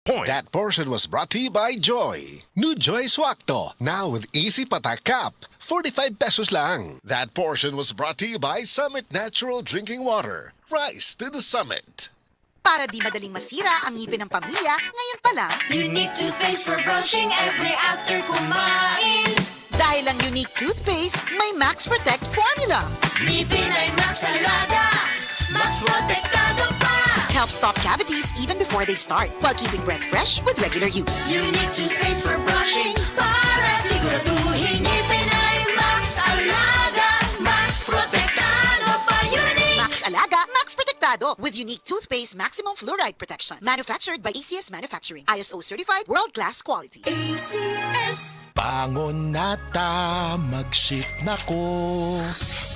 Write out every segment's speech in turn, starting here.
Point. That portion was brought to you by Joy. New Joy Swakto, now with easy patak cap. 45 pesos lang. That portion was brought to you by Summit Natural Drinking Water. Rise to the summit. Para di madaling masira ang ngipin ng pamilya, ngayon pa lang, Unique toothpaste for brushing every after kumain. dahil ang unique toothpaste, may Max Protect formula. Ngipin ay Max Alaga, Max Protektado pa. Helps stop cavities even before they start, while keeping breath fresh with regular use. Unique toothpaste for brushing para siguraduhin ngipin ay Max Alaga, Max Protektado pa. Unique. Max Alaga, Max Protectado, with unique toothpaste maximum fluoride protection. Manufactured by ACS Manufacturing. ISO certified world-class quality. ACS. Bangon na ta, mag-shift na ko.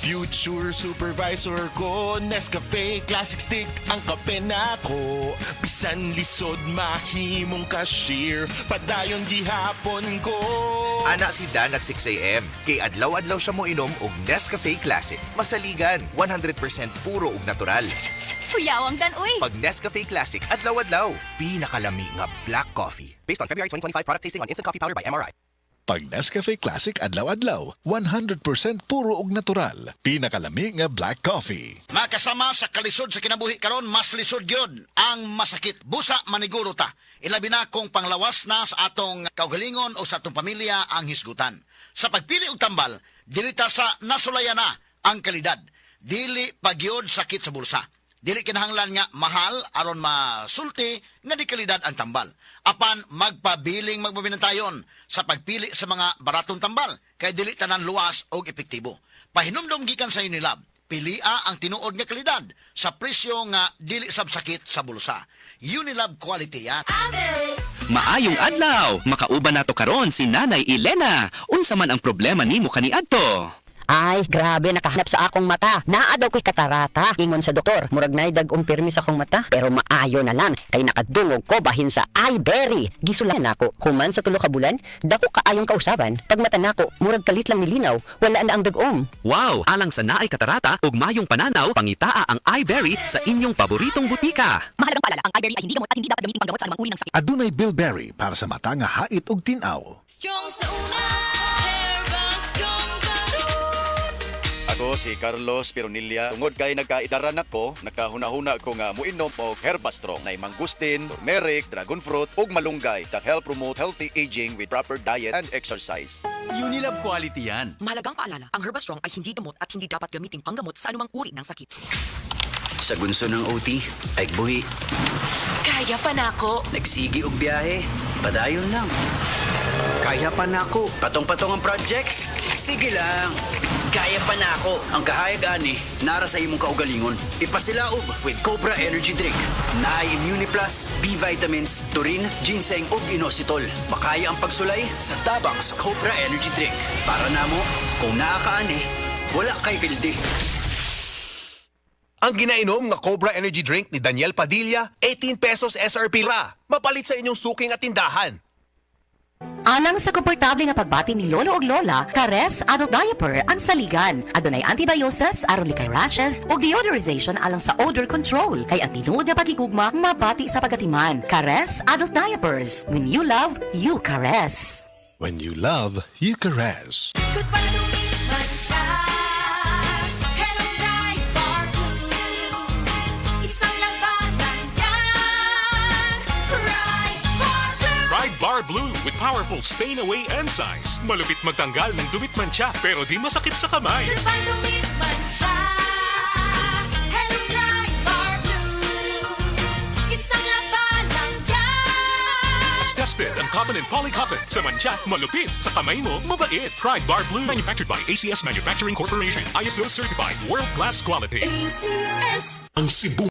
Future supervisor ko, Nescafe Classic Stick ang kape na ko. Bisan lisod mahimong cashier, padayon gihapon ko. Ana si Dan at 6 a.m. Kay adlaw-adlaw siya mo inom og Nescafe Classic. Masaligan, 100% puro ug natural. Kuyawang Dan, uy. Pag Nescafe Classic, adlaw-adlaw. Pinakalami nga black coffee. Based on February 2025 product tasting on Instant Coffee Powder by MRI. Pag Nescafe Classic adlaw-adlaw, 100% puro ug natural. Pinakalami nga black coffee. Makasama sa kalisod sa kinabuhi karon, mas lisod gyud ang masakit. Busa maniguro ta. Ilabi na kung panglawas na sa atong kaugalingon o sa atong pamilya ang hisgutan. Sa pagpili og tambal, dili ta sa nasulayan na ang kalidad. Dili pagyod sakit sa bulsa. Dili kinahanglan nga mahal aron masulti nga di kalidad ang tambal. Apan magpabiling magbabinantayon sa pagpili sa mga baratong tambal kay dili tanan luwas og epektibo. Pahinumdom gikan sa Unilab, pilia ang tinuod nga kalidad sa presyo nga dili sabsakit sa bulsa. Unilab quality ya. Maayong adlaw, makauban nato karon si Nanay Elena. Unsa man ang problema nimo kaniadto? Ay, grabe, nakahanap sa akong mata. Naa daw ko'y katarata. Ingon sa doktor, murag na'y dag-umpirmi sa akong mata. Pero maayo na lang, kay nakadungog ko bahin sa iBerry. Gisulan ako, human sa tulo ka bulan, dako kaayong kausaban. Pag mata nako, murag kalit lang nilinaw, wala na ang dag-om. Wow, alang sa naay katarata ug mayong pananaw, pangitaa ang iBerry sa inyong paboritong butika. Mahalagang paalala, ang iBerry ay hindi gamot at hindi dapat gamitin panggamot sa anumang uri ng sakit. Adunay Bilberry para sa mata nga hait ug tinaw. Strong sa una, Herba Strong Ako si Carlos Pironilla. Tungod kay nagkaidaran ako, nakahuna-huna ko nga muinom og Herbastrong na mangustin, turmeric, dragon fruit ug malunggay that help promote healthy aging with proper diet and exercise. Unilab quality yan. Mahalagang paalala, ang Herbastrong ay hindi gamot at hindi dapat gamitin panggamot sa anumang uri ng sakit. Sa gunso ng OT, ay buhi. Kaya pa na ako. Nagsigi og biyahe, padayon lang. Kaya pa na ako. Patong-patong ang projects, sige lang. Kaya pa na ako. Ang kahayag ani, nara sa imong kaugalingon. Ipasilaob with Cobra Energy Drink. Naay Immune Plus, B vitamins, turin, ginseng ug inositol. Makaya ang pagsulay sa tabang sa Cobra Energy Drink. Para namo, kung nakakaani, wala kay pildi. Ang ginainom nga Cobra Energy Drink ni Daniel Padilla, 18 pesos SRP ra. Mapalit sa inyong suking at tindahan. Alang sa komportable nga pagbati ni Lolo ug Lola, Kares Adult Diaper ang saligan. Adunay antibiosis, aron likay rashes ug deodorization alang sa odor control. Kay ang tinuod nga pagigugma mabati sa pagatiman. Kares Adult Diapers. When you love, you caress. When you love, you caress. Good para lumipas siya. Hello, Ride Bar Blue. Isang labanan yan. Ride Bar Blue. Ride Bar Blue with powerful stain-away enzymes. Malupit magtanggal ng dumit mancha pero di masakit sa kamay. Good para lumipas siya. Hello, Ride Bar Blue. Isang labanan yan. As tested ang cotton and polycotton. Sa mancha, malupit. Sa kamay mo, mabait. Ride Bar Blue. Manufactured by ACS Manufacturing Corporation. ISO certified. World-class quality. ACS. Ang Cebu